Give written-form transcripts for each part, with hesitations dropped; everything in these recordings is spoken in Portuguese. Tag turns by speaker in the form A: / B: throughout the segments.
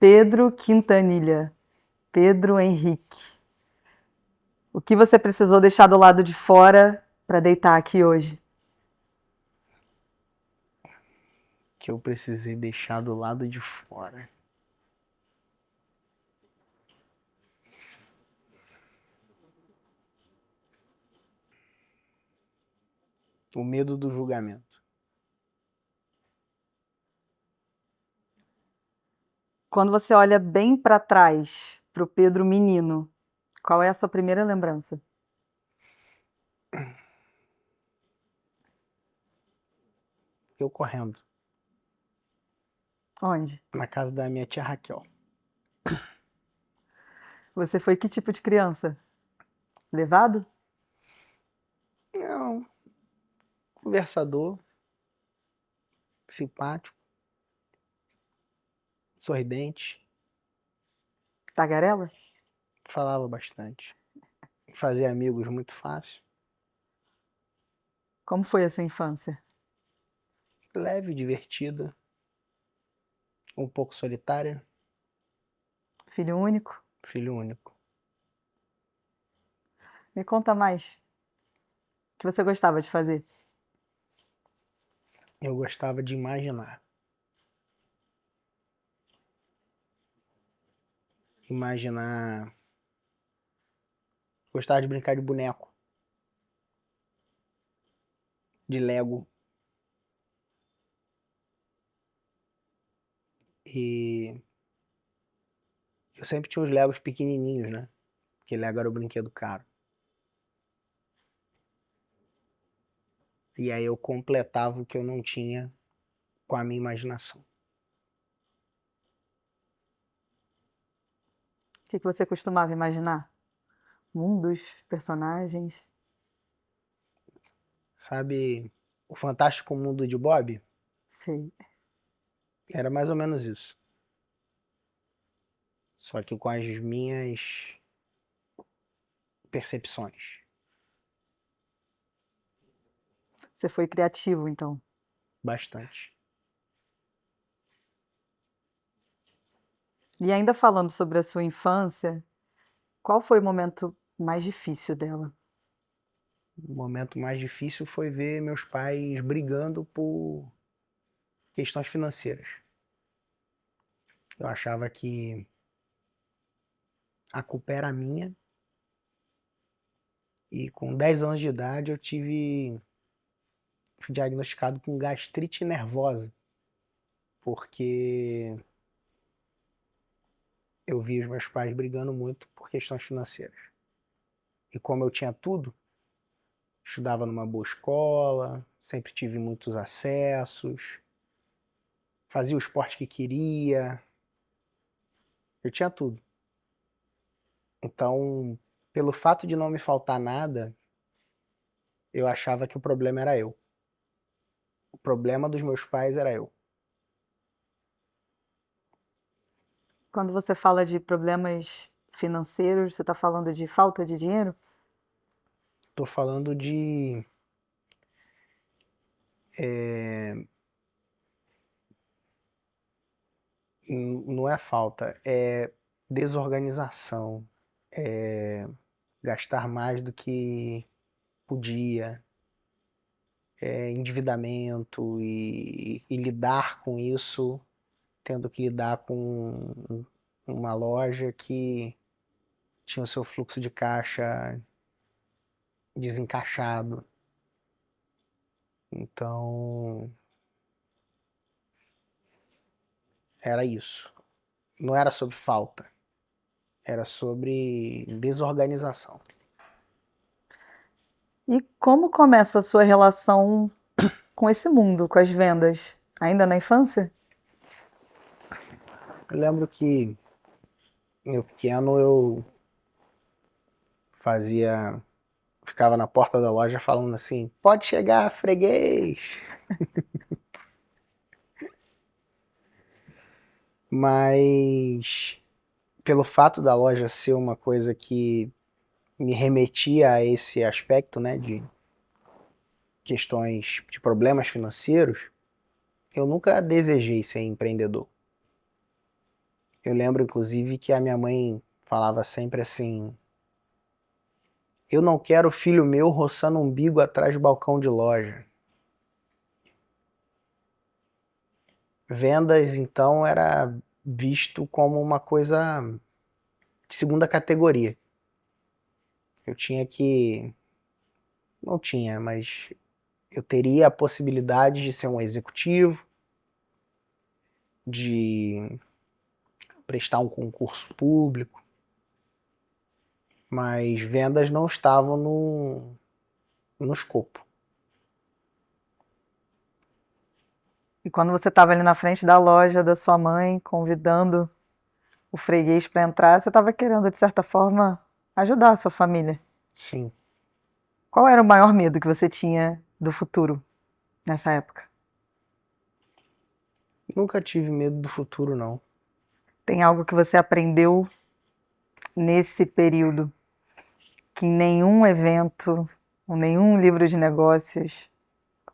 A: Pedro Quintanilha. Pedro Henrique. O que você precisou deixar do lado de fora para deitar aqui hoje?
B: Que eu precisei deixar do lado de fora. O medo do julgamento.
A: Quando você olha bem para trás, para o Pedro menino, qual é a sua primeira lembrança?
B: Eu correndo
A: Onde?
B: na casa da minha tia Raquel.
A: Você foi que tipo de criança? Levado?
B: Não, conversador, simpático, sorridente,
A: Tagarela?
B: falava bastante. Fazia amigos muito fácil.
A: Como foi a sua infância?
B: Leve, divertida, um pouco solitária,
A: Filho único?
B: filho único.
A: Me conta mais. O que você gostava de fazer?
B: Eu gostava de imaginar. Imaginar. Gostava de brincar de boneco, de Lego. E eu sempre tinha os Legos pequenininhos, né? Porque Lego era o brinquedo caro. E aí eu completava o que eu não tinha com a minha imaginação.
A: O que você costumava imaginar? Mundos, personagens?
B: Sabe o Fantástico Mundo de Bob?
A: Sei.
B: Era mais ou menos isso. Só que com as minhas percepções.
A: Você foi criativo, então.
B: Bastante.
A: E ainda falando sobre a sua infância, qual foi o momento mais difícil dela?
B: O momento mais difícil foi ver meus pais brigando por questões financeiras. Eu achava que a culpa era minha e com 10 anos de idade eu fui diagnosticado com gastrite nervosa, porque eu vi os meus pais brigando muito por questões financeiras. E como eu tinha tudo, estudava numa boa escola, sempre tive muitos acessos, fazia o esporte que queria, eu tinha tudo. Então, pelo fato de não me faltar nada, eu achava que o problema era eu. O problema dos meus pais era eu.
A: Quando você fala de problemas financeiros, você está falando de falta de dinheiro?
B: Tô falando de não é falta, é desorganização, é gastar mais do que podia, é endividamento e lidar com isso, tendo que lidar com uma loja que tinha o seu fluxo de caixa desencaixado. Então, era isso. Não era sobre falta, era sobre desorganização.
A: E como começa a sua relação com esse mundo, com as vendas? Ainda na infância?
B: Eu lembro que, eu pequeno, eu fazia, ficava na porta da loja falando assim: pode chegar, freguês. Mas pelo fato da loja ser uma coisa que me remetia a esse aspecto, né, de questões de problemas financeiros, eu nunca desejei ser empreendedor. Eu lembro, inclusive, que a minha mãe falava sempre assim: eu não quero filho meu roçando umbigo atrás do balcão de loja. Vendas, então, era visto como uma coisa de segunda categoria. Eu tinha que. Não tinha, mas eu teria a possibilidade de ser um executivo, de prestar um concurso público, mas vendas não estavam no escopo.
A: E quando você estava ali na frente da loja da sua mãe, convidando o freguês para entrar, você estava querendo, de certa forma, ajudar a sua família.
B: Sim,
A: Qual era o maior medo que você tinha do futuro nessa época?
B: nunca tive medo do futuro, não.
A: Tem algo que você aprendeu nesse período que em nenhum evento, ou nenhum livro de negócios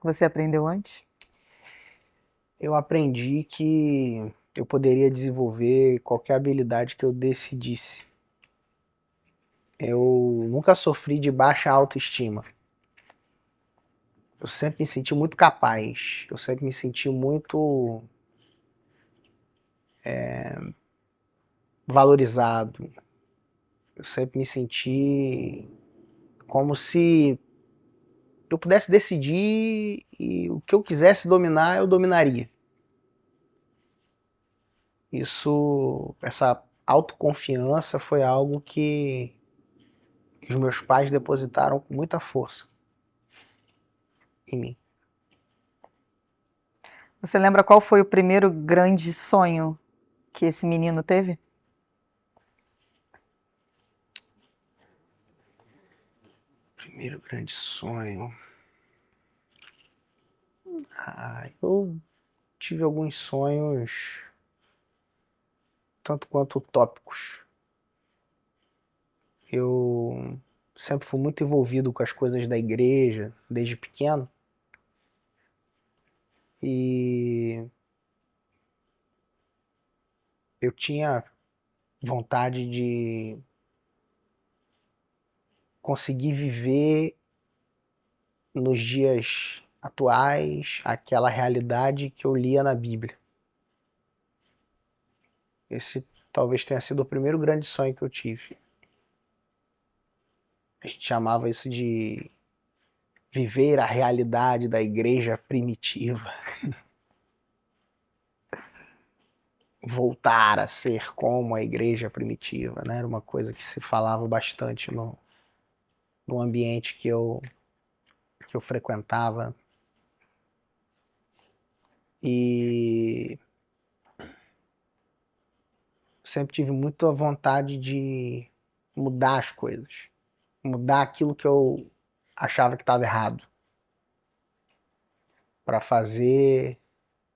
A: você aprendeu antes?
B: Eu aprendi que eu poderia desenvolver qualquer habilidade que eu decidisse. Eu nunca sofri de baixa autoestima. Eu sempre me senti muito capaz. Eu sempre me senti muito valorizado. Eu sempre me senti como se eu pudesse decidir e o que eu quisesse dominar, eu dominaria. Essa autoconfiança foi algo que os meus pais depositaram com muita força em mim.
A: Você lembra qual foi o primeiro grande sonho que esse menino teve?
B: Primeiro grande sonho. Eu tive alguns sonhos tanto quanto utópicos. Eu sempre fui muito envolvido com as coisas da igreja desde pequeno. E eu tinha vontade de conseguir viver nos dias atuais aquela realidade que eu lia na Bíblia. Esse talvez tenha sido o primeiro grande sonho que eu tive. A gente chamava isso de viver a realidade da igreja primitiva. Voltar a ser como a igreja primitiva, né? Era uma coisa que se falava bastante no ambiente que eu frequentava. E sempre tive muita vontade de mudar as coisas, mudar aquilo que eu achava que estava errado, para fazer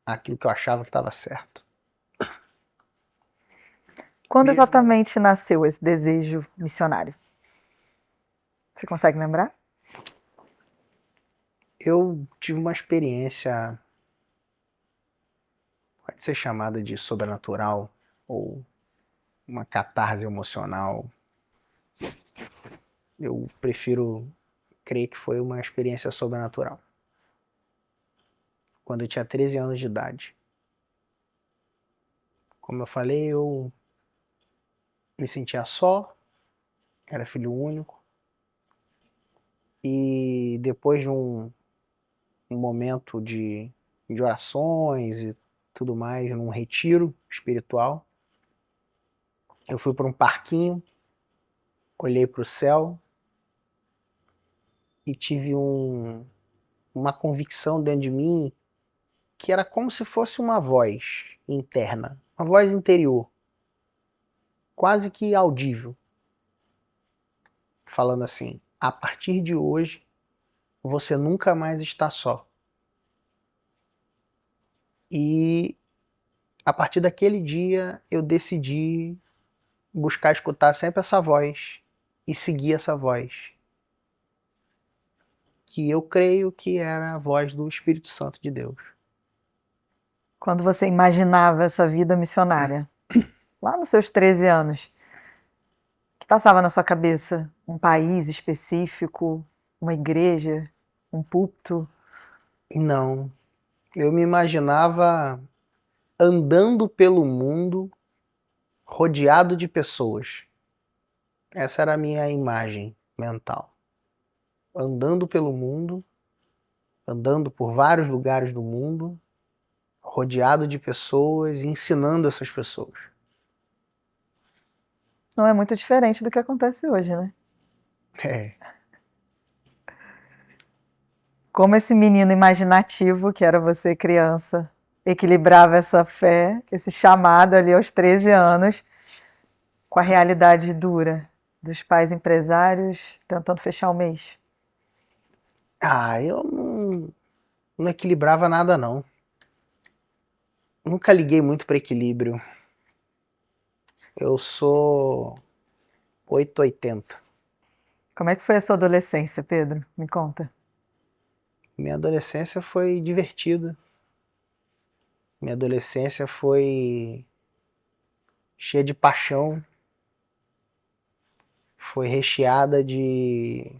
B: aquilo que eu achava que estava certo.
A: Quando
B: Mesmo
A: exatamente nasceu esse desejo missionário? Você consegue lembrar?
B: eu tive uma experiência, pode ser chamada de sobrenatural ou uma catarse emocional. Eu prefiro crer que foi uma experiência sobrenatural. Quando eu tinha 13 anos de idade. Como eu falei, eu me sentia só, era filho único. E depois de um momento de orações e tudo mais, num retiro espiritual, eu fui para um parquinho, olhei para o céu e tive uma convicção dentro de mim que era como se fosse uma voz interna, uma voz interior, quase que audível, falando assim: a partir de hoje você nunca mais está só. E a partir daquele dia eu decidi buscar escutar sempre essa voz e seguir essa voz, que eu creio que era a voz do Espírito Santo de Deus.
A: Quando você imaginava essa vida missionária? lá nos seus 13 anos, o que passava na sua cabeça? Um país específico, uma igreja, um púlpito?
B: Não, eu me imaginava andando pelo mundo rodeado de pessoas. Essa era a minha imagem mental. Andando pelo mundo, andando por vários lugares do mundo, rodeado de pessoas, ensinando essas pessoas.
A: Não é muito diferente do que acontece hoje, né?
B: É.
A: Como esse menino imaginativo, que era você criança, equilibrava essa fé, esse chamado ali aos 13 anos, com a realidade dura dos pais empresários tentando fechar o mês.
B: Eu não equilibrava nada, não. Nunca liguei muito para equilíbrio. Eu sou 880.
A: Como é que foi a sua adolescência, Pedro? Me conta.
B: Minha adolescência foi divertida. Minha adolescência foi cheia de paixão, foi recheada de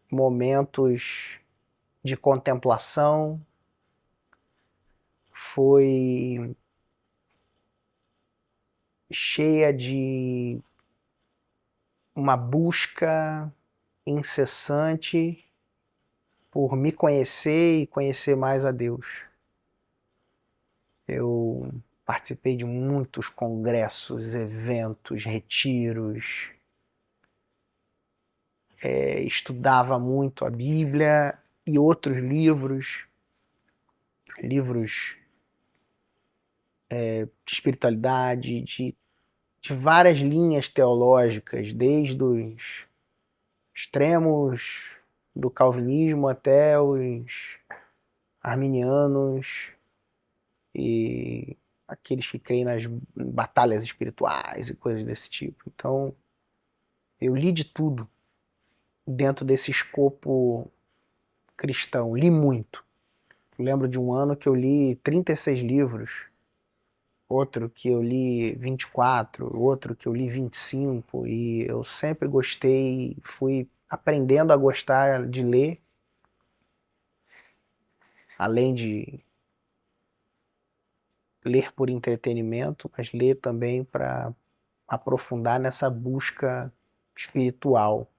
B: momentos de contemplação, foi cheia de uma busca incessante por me conhecer e conhecer mais a Deus. Eu participei de muitos congressos, eventos, retiros, estudava muito a Bíblia e outros livros, livros de espiritualidade, de várias linhas teológicas, desde os extremos do calvinismo até os arminianos e aqueles que creem nas batalhas espirituais e coisas desse tipo. Então, eu li de tudo dentro desse escopo cristão, li muito. Eu lembro de um ano que eu li 36 livros, outro que eu li 24, outro que eu li 25, e eu sempre gostei, fui aprendendo a gostar de ler, além de ler por entretenimento, mas ler também para aprofundar nessa busca espiritual.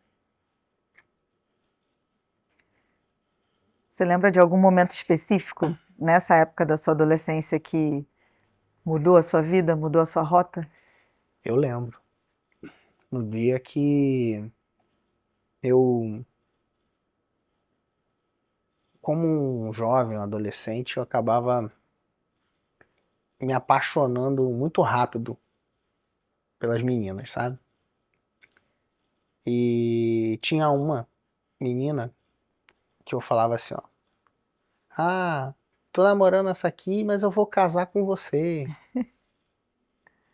A: Você lembra de algum momento específico nessa época da sua adolescência que mudou a sua vida, mudou a sua rota?
B: Eu lembro, no dia que eu, como um jovem, um adolescente, eu acabava me apaixonando muito rápido pelas meninas, sabe? E tinha uma menina que eu falava assim, ó, tô namorando essa aqui, mas eu vou casar com você.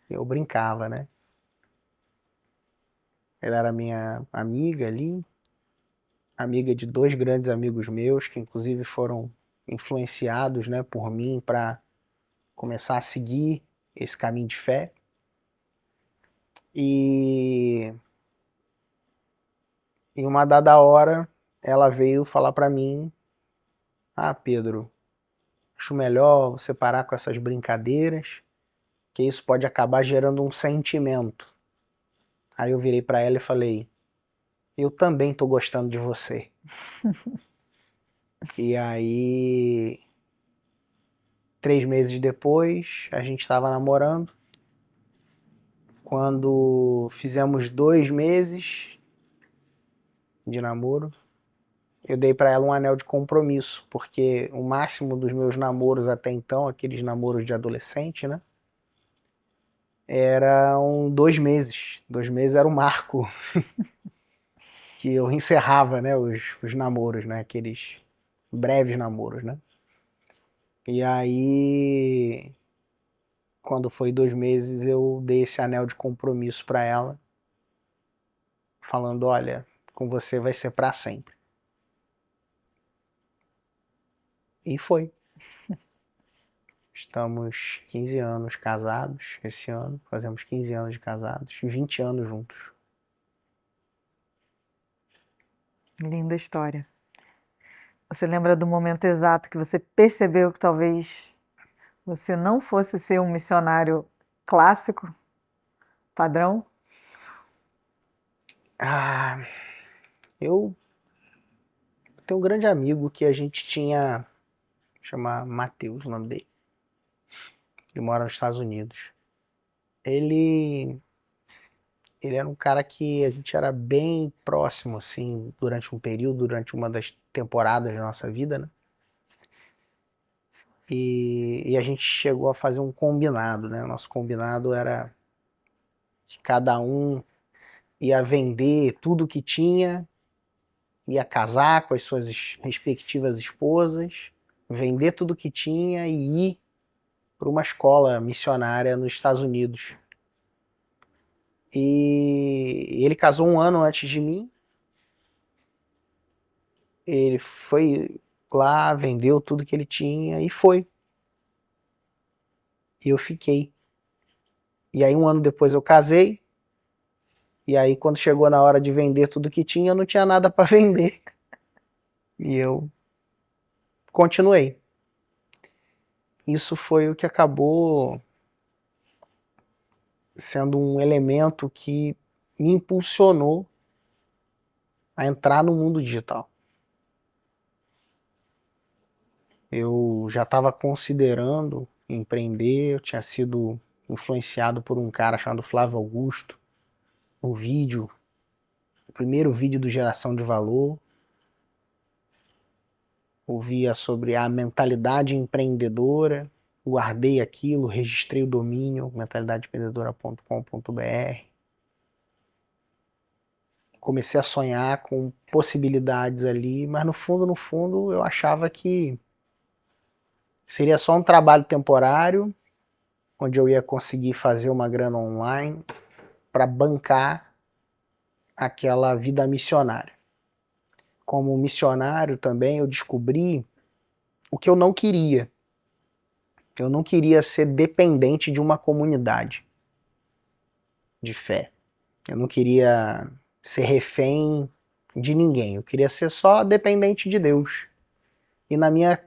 B: Eu brincava, né? Ela era minha amiga ali, amiga de dois grandes amigos meus, que inclusive foram influenciados, né, por mim para começar a seguir esse caminho de fé. E em uma dada hora, ela veio falar para mim: Pedro, acho melhor você parar com essas brincadeiras, que isso pode acabar gerando um sentimento. Aí eu virei para ela e falei: eu também tô gostando de você. E aí, 3 meses depois, a gente estava namorando. Quando fizemos 2 meses de namoro, eu dei para ela um anel de compromisso, porque o máximo dos meus namoros até então, aqueles namoros de adolescente, né? Eram 2 meses. 2 meses era o marco que eu encerrava, né, os namoros, né? Aqueles breves namoros, né? E aí, quando foi 2 meses, eu dei esse anel de compromisso para ela, falando: olha, com você vai ser para sempre. E foi. Estamos 15 anos casados esse ano, fazemos 15 anos de casados e 20 anos juntos.
A: Linda história. Você lembra do momento exato que você percebeu que talvez você não fosse ser um missionário clássico, padrão?
B: Ah, eu tenho um grande amigo que a gente tinha, chama Matheus, o nome dele. Ele mora nos Estados Unidos. Ele era um cara que a gente era bem próximo, assim, durante um período, durante uma das temporadas da nossa vida, né? E a gente chegou a fazer um combinado, né? O nosso combinado era que cada um ia vender tudo que tinha, ia casar com as suas respectivas esposas, vender tudo que tinha e ir para uma escola missionária nos Estados Unidos. E ele casou um ano antes de mim. Ele foi lá, vendeu tudo que ele tinha e foi. E eu fiquei. E aí um ano depois eu casei. E aí quando chegou na hora de vender tudo que tinha, eu não tinha nada para vender. E eu continuei. Isso foi o que acabou sendo um elemento que me impulsionou a entrar no mundo digital. Eu já estava considerando empreender, eu tinha sido influenciado por um cara chamado Flávio Augusto, um vídeo, o primeiro vídeo do Geração de Valor. Ouvia sobre a mentalidade empreendedora, guardei aquilo, registrei o domínio, mentalidadeempreendedora.com.br. Comecei a sonhar com possibilidades ali, mas no fundo, eu achava que seria só um trabalho temporário, onde eu ia conseguir fazer uma grana online para bancar aquela vida missionária. Como missionário também eu descobri o que eu não queria. Eu não queria ser dependente de uma comunidade de fé. Eu não queria ser refém de ninguém. Eu queria ser só dependente de Deus. E na minha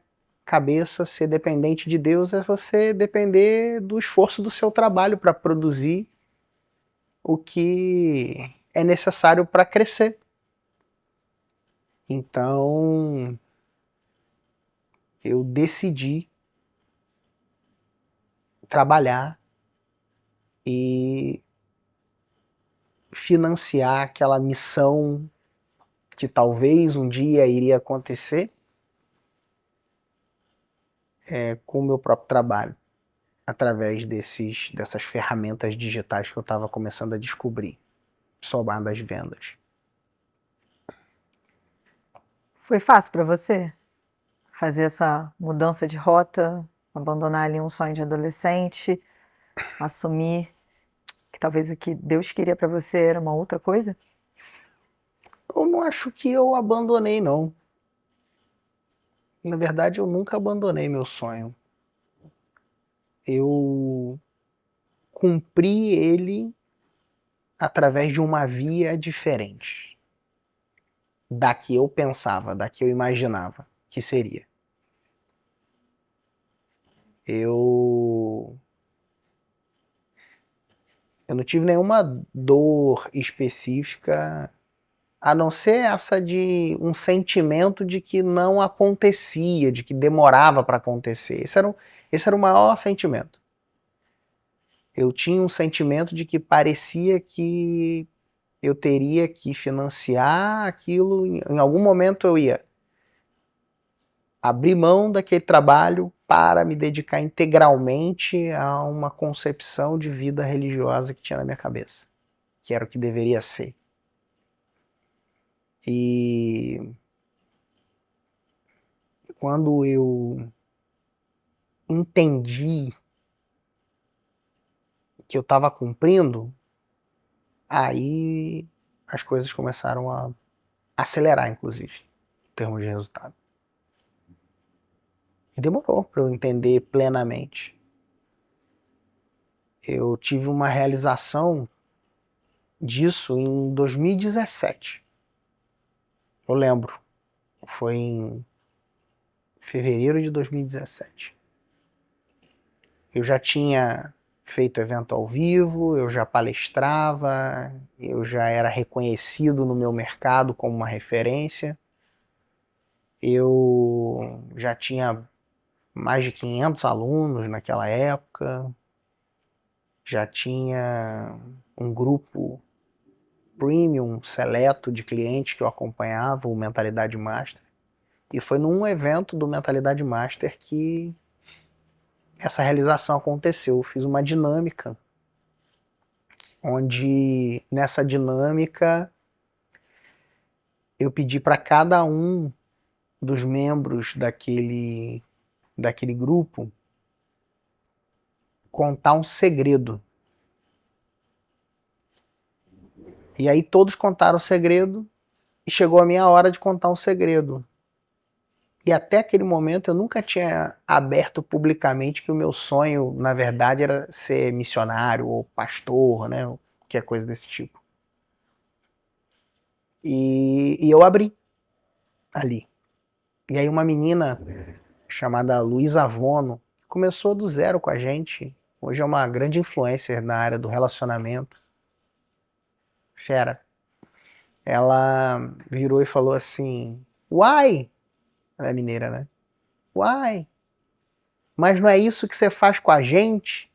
B: cabeça, ser dependente de Deus é você depender do esforço do seu trabalho para produzir o que é necessário para crescer. Então, eu decidi trabalhar e financiar aquela missão que talvez um dia iria acontecer com o meu próprio trabalho, através dessas ferramentas digitais que eu estava começando a descobrir, somado às vendas.
A: Foi fácil para você fazer essa mudança de rota, abandonar ali um sonho de adolescente, assumir que talvez o que Deus queria para você era uma outra coisa?
B: Eu não acho que eu abandonei, não. Na verdade, eu nunca abandonei meu sonho. Eu cumpri ele através de uma via diferente da que eu pensava, da que eu imaginava que seria. Eu não tive nenhuma dor específica, a não ser essa de um sentimento de que não acontecia, de que demorava para acontecer. Esse era o maior sentimento. Eu tinha um sentimento de que parecia que eu teria que financiar aquilo, em algum momento eu ia abrir mão daquele trabalho para me dedicar integralmente a uma concepção de vida religiosa que tinha na minha cabeça, que era o que deveria ser. E quando eu entendi que eu estava cumprindo, aí as coisas começaram a acelerar, inclusive, em termos de resultado. E demorou para eu entender plenamente. Eu tive uma realização disso em 2017. Eu lembro. Foi em fevereiro de 2017. Eu já tinha feito evento ao vivo, eu já palestrava, eu já era reconhecido no meu mercado como uma referência. Eu já tinha mais de 500 alunos naquela época, já tinha um grupo premium, seleto de clientes que eu acompanhava, o Mentalidade Master. E foi num evento do Mentalidade Master que essa realização aconteceu. Eu fiz uma dinâmica, onde nessa dinâmica eu pedi para cada um dos membros daquele grupo contar um segredo. E aí todos contaram o segredo e chegou a minha hora de contar um segredo. E até aquele momento eu nunca tinha aberto publicamente que o meu sonho, na verdade, era ser missionário ou pastor, né? Ou qualquer coisa desse tipo. E eu abri ali. E aí uma menina chamada Luísa Avono começou do zero com a gente. Hoje é uma grande influencer na área do relacionamento. Fera. Ela virou e falou assim: Uai! Ela é mineira, né? Uai! Mas não é isso que você faz com a gente?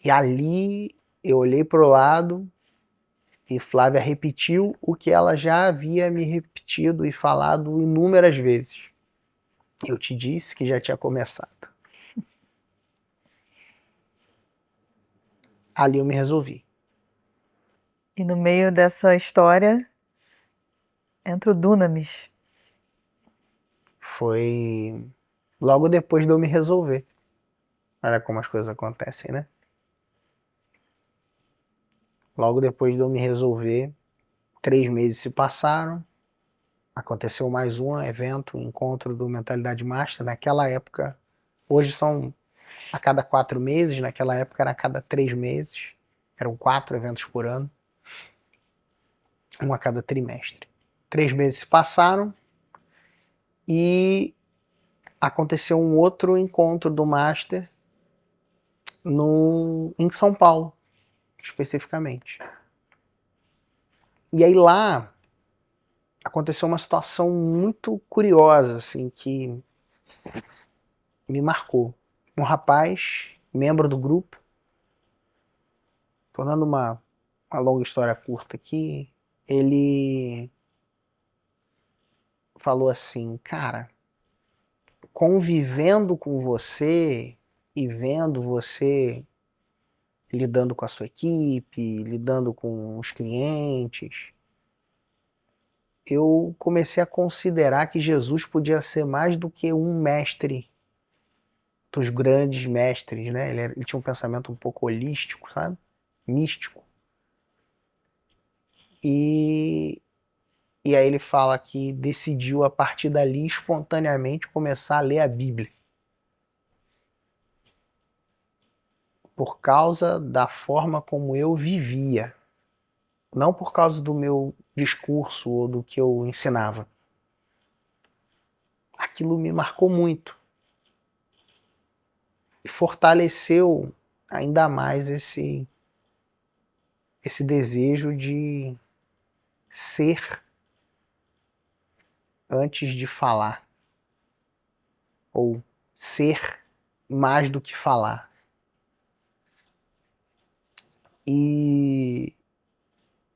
B: E ali eu olhei pro lado e Flávia repetiu o que ela já havia me repetido e falado inúmeras vezes. Eu te disse que já tinha começado. Ali eu me resolvi.
A: E no meio dessa história entra o Dunamis.
B: Foi logo depois de eu me resolver. Olha como as coisas acontecem, né? Logo depois de eu me resolver, 3 meses se passaram. Aconteceu mais um evento, um encontro do Mentalidade Master. Naquela época, hoje são a cada 4 meses, naquela época era a cada 3 meses. Eram 4 eventos por ano, um a cada trimestre. 3 meses se passaram e aconteceu um outro encontro do Master em São Paulo, especificamente. E aí lá aconteceu uma situação muito curiosa, assim, que me marcou. Um rapaz, membro do grupo, tô dando uma longa história curta aqui, ele falou assim: cara, convivendo com você e vendo você lidando com a sua equipe, lidando com os clientes, eu comecei a considerar que Jesus podia ser mais do que um mestre dos grandes mestres, né? Ele tinha um pensamento um pouco holístico, sabe? Místico. E aí ele fala que decidiu a partir dali espontaneamente começar a ler a Bíblia. Por causa da forma como eu vivia. Não por causa do meu discurso ou do que eu ensinava. Aquilo me marcou muito. E fortaleceu ainda mais esse desejo de ser antes de falar. Ou ser mais do que falar. E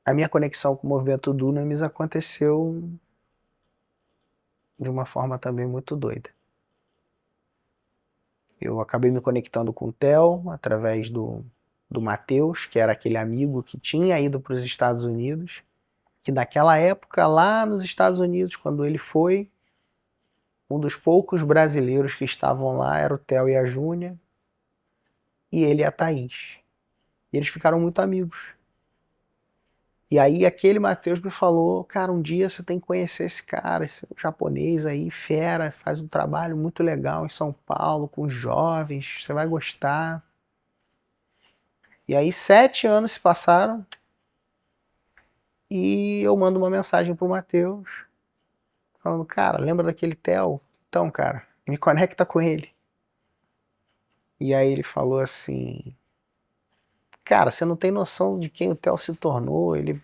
B: a minha conexão com o movimento Dunamis aconteceu de uma forma também muito doida. Eu acabei me conectando com o Theo através do Matheus, que era aquele amigo que tinha ido para os Estados Unidos, que naquela época, lá nos Estados Unidos, quando ele foi, um dos poucos brasileiros que estavam lá era o Theo e a Júnia, e ele e a Thaís. E eles ficaram muito amigos. E aí aquele Matheus me falou, cara, um dia você tem que conhecer esse cara, esse japonês aí, fera, faz um trabalho muito legal em São Paulo, com jovens, você vai gostar. E aí 7 anos se passaram e eu mando uma mensagem pro Matheus, falando, cara, lembra daquele Theo? Então, cara, me conecta com ele. E aí ele falou assim, cara, você não tem noção de quem o Theo se tornou, ele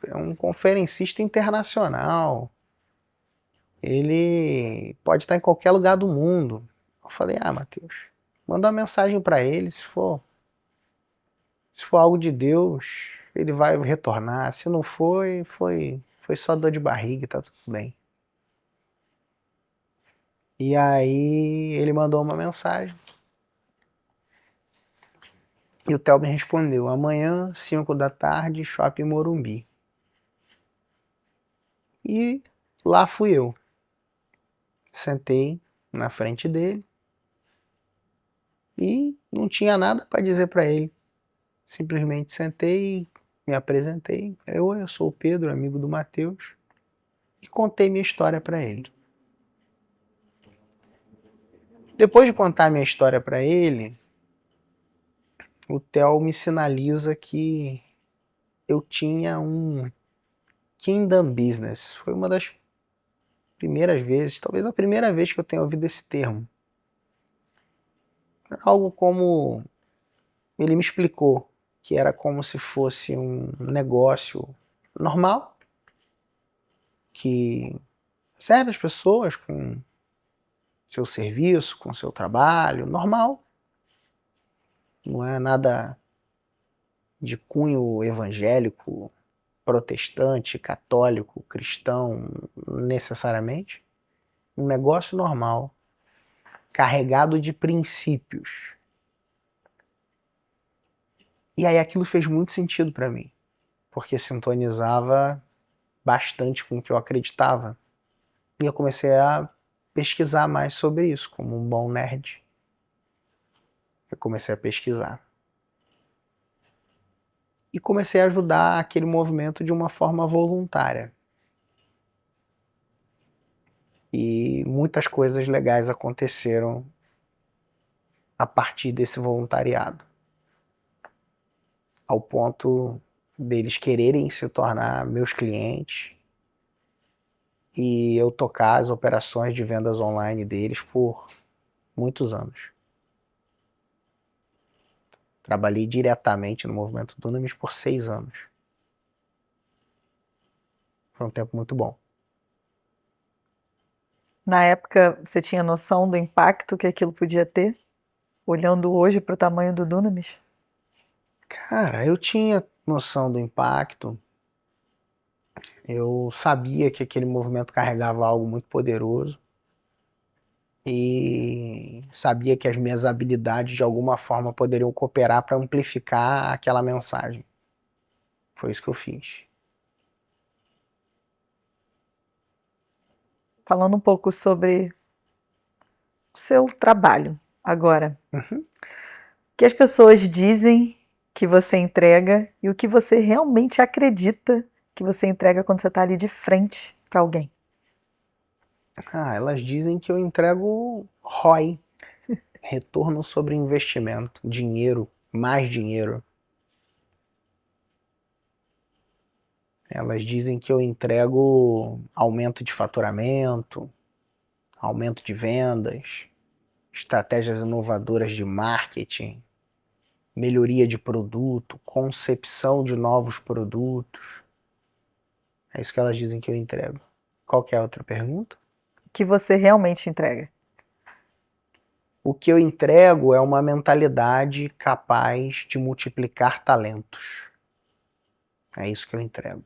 B: é um conferencista internacional, ele pode estar em qualquer lugar do mundo. Eu falei, Matheus, manda uma mensagem para ele, se for algo de Deus, ele vai retornar, se não foi só dor de barriga, tá tudo bem. E aí ele mandou uma mensagem, e o Theo me respondeu, amanhã, 5 da tarde, Shopping Morumbi. E lá fui eu. Sentei na frente dele e não tinha nada para dizer para ele. Simplesmente sentei, me apresentei. Eu sou o Pedro, amigo do Matheus, e contei minha história para ele. Depois de contar minha história para ele, o Theo me sinaliza que eu tinha um Kingdom Business. Foi uma das primeiras vezes, talvez a primeira vez que eu tenha ouvido esse termo. Algo como ele me explicou que era como se fosse um negócio normal, que serve as pessoas com seu serviço, com seu trabalho, normal. Não é nada de cunho evangélico, protestante, católico, cristão, necessariamente. Um negócio normal, carregado de princípios. E aí aquilo fez muito sentido para mim, porque sintonizava bastante com o que eu acreditava. E eu comecei a pesquisar mais sobre isso, como um bom nerd. Eu comecei a pesquisar. E comecei a ajudar aquele movimento de uma forma voluntária. E muitas coisas legais aconteceram a partir desse voluntariado. Ao ponto deles quererem se tornar meus clientes e eu tocar as operações de vendas online deles por muitos anos. Trabalhei diretamente no movimento Dunamis por 6 anos. Foi um tempo muito bom.
A: Na época, você tinha noção do impacto que aquilo podia ter? Olhando hoje para o tamanho do Dunamis?
B: Cara, eu tinha noção do impacto. Eu sabia que aquele movimento carregava algo muito poderoso. E sabia que as minhas habilidades de alguma forma poderiam cooperar para amplificar aquela mensagem. Foi isso que eu fiz.
A: Falando um pouco sobre o seu trabalho agora.
B: Uhum.
A: O que as pessoas dizem que você entrega e o que você realmente acredita que você entrega quando você está ali de frente para alguém.
B: Elas dizem que eu entrego ROI, retorno sobre investimento, dinheiro, mais dinheiro. Elas dizem que eu entrego aumento de faturamento, aumento de vendas, estratégias inovadoras de marketing, melhoria de produto, concepção de novos produtos. É isso que elas dizem que eu entrego. Qual que é a outra pergunta?
A: O que você realmente entrega.
B: O que eu entrego é uma mentalidade capaz de multiplicar talentos. É isso que eu entrego.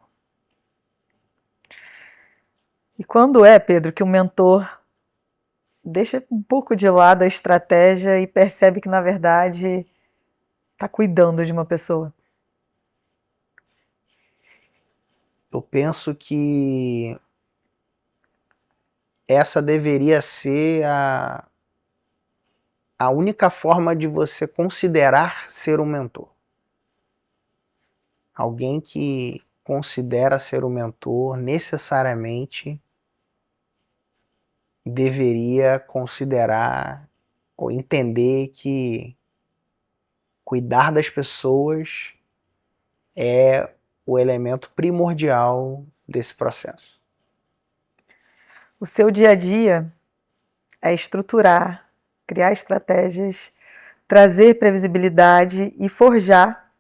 A: E quando é, Pedro, que o mentor deixa um pouco de lado a estratégia e percebe que, na verdade, está cuidando de uma pessoa?
B: Eu penso que essa deveria ser a única forma de você considerar ser um mentor. Alguém que considera ser o mentor necessariamente deveria considerar ou entender que cuidar das pessoas é o elemento primordial desse processo.
A: O seu dia a dia é estruturar, criar estratégias, trazer previsibilidade e forjar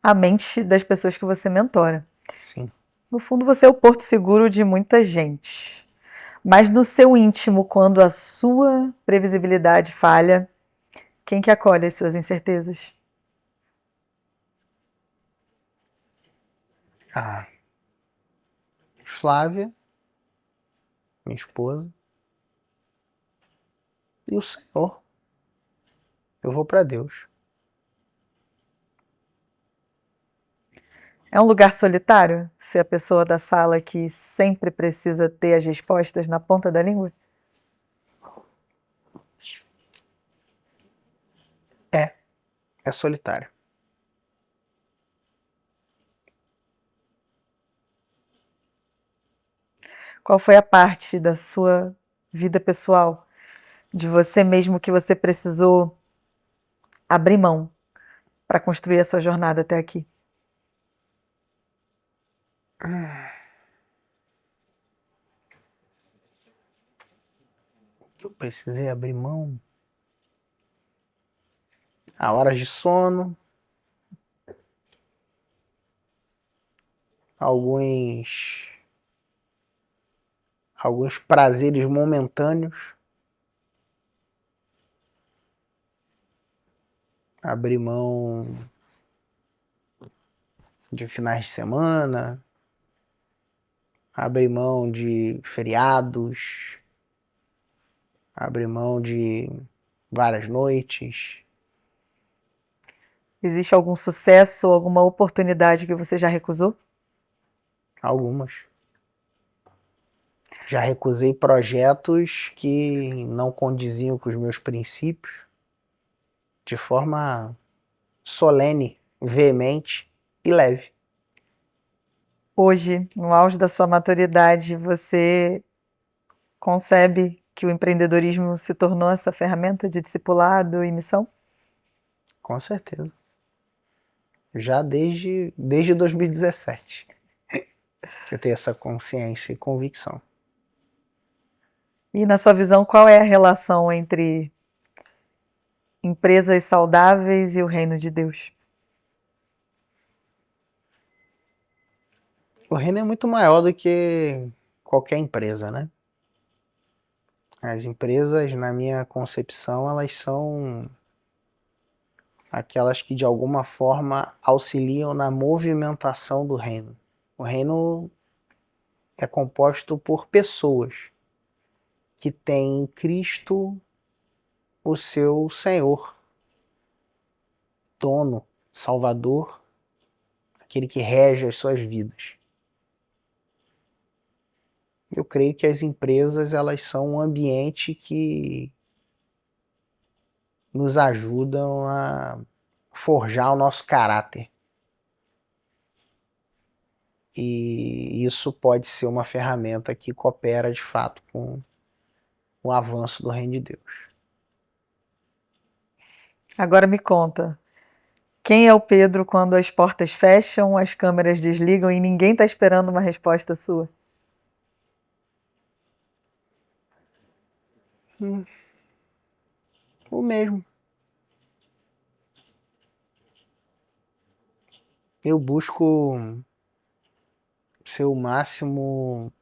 A: a mente das pessoas que você mentora.
B: Sim.
A: No fundo, você é o porto seguro de muita gente. Mas no seu íntimo, quando a sua previsibilidade falha, quem que acolhe as suas incertezas?
B: Ah, Flávia, minha esposa, e o Senhor. Eu vou para Deus.
A: É um lugar solitário ser a pessoa da sala que sempre precisa ter as respostas na ponta da língua?
B: É solitário.
A: Qual foi a parte da sua vida pessoal, de você mesmo, que você precisou abrir mão para construir a sua jornada até aqui?
B: Eu precisei abrir mão. A horas de sono, alguns prazeres momentâneos, abrir mão de finais de semana, abrir mão de feriados, abrir mão de várias noites.
A: Existe algum sucesso ou alguma oportunidade que você já recusou?
B: Algumas. Já recusei projetos que não condiziam com os meus princípios de forma solene, veemente e leve.
A: Hoje, no auge da sua maturidade, você concebe que o empreendedorismo se tornou essa ferramenta de discipulado e missão?
B: Com certeza. Já desde 2017. Eu tenho essa consciência e convicção.
A: E na sua visão, qual é a relação entre empresas saudáveis e o reino de Deus?
B: O reino é muito maior do que qualquer empresa, né? As empresas, na minha concepção, elas são aquelas que de alguma forma auxiliam na movimentação do reino. O reino é composto por pessoas que têm em Cristo o seu Senhor, dono, Salvador, aquele que rege as suas vidas. Eu creio que as empresas, elas são um ambiente que nos ajudam a forjar o nosso caráter. E isso pode ser uma ferramenta que coopera de fato com o avanço do reino de Deus.
A: Agora me conta, quem é o Pedro quando as portas fecham, as câmeras desligam e ninguém está esperando uma resposta sua?
B: O mesmo. Eu busco ser o máximo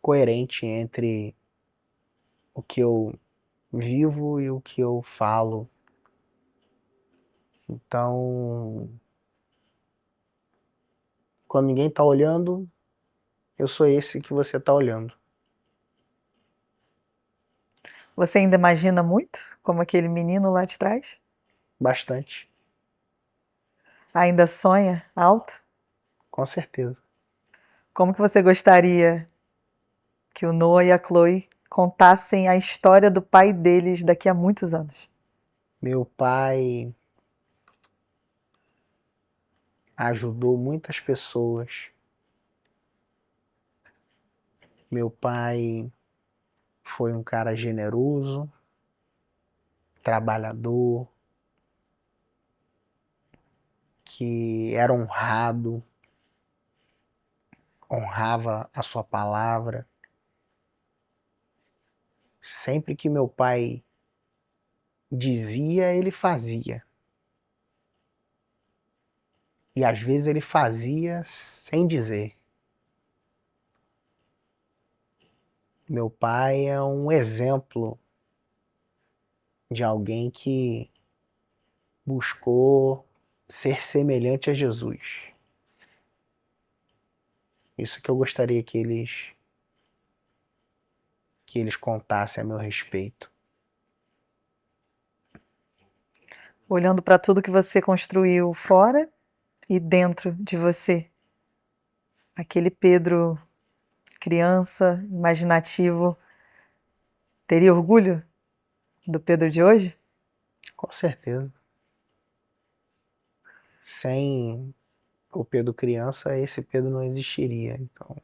B: coerente entre o que eu vivo e o que eu falo. Então, quando ninguém tá olhando, eu sou esse que você tá olhando.
A: Você ainda imagina muito, como aquele menino lá de trás?
B: Bastante,
A: Ainda sonha alto?
B: com certeza.
A: Como que você gostaria que o Noah e a Chloe contassem a história do pai deles daqui a muitos anos?
B: Meu pai ajudou muitas pessoas. Meu pai foi um cara generoso, trabalhador, que era honrado, honrava a sua palavra. Sempre que meu pai dizia, ele fazia. E às vezes ele fazia sem dizer. Meu pai é um exemplo de alguém que buscou ser semelhante a Jesus. Isso que eu gostaria que eles contassem a meu respeito.
A: Olhando para tudo que você construiu fora e dentro de você. Aquele Pedro, criança, imaginativo, teria orgulho do Pedro de hoje?
B: Com certeza. Sem o Pedro criança, esse Pedro não existiria. Então,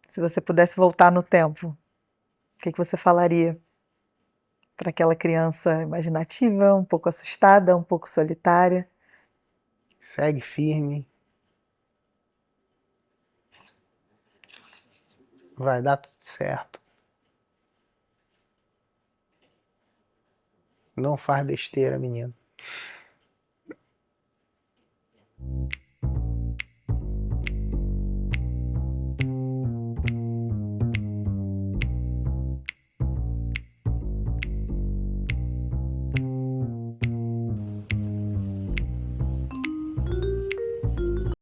A: Se você pudesse voltar no tempo, o que você falaria para aquela criança imaginativa, um pouco assustada, um pouco solitária?
B: segue firme. Vai dar tudo certo. Não faz besteira, menino.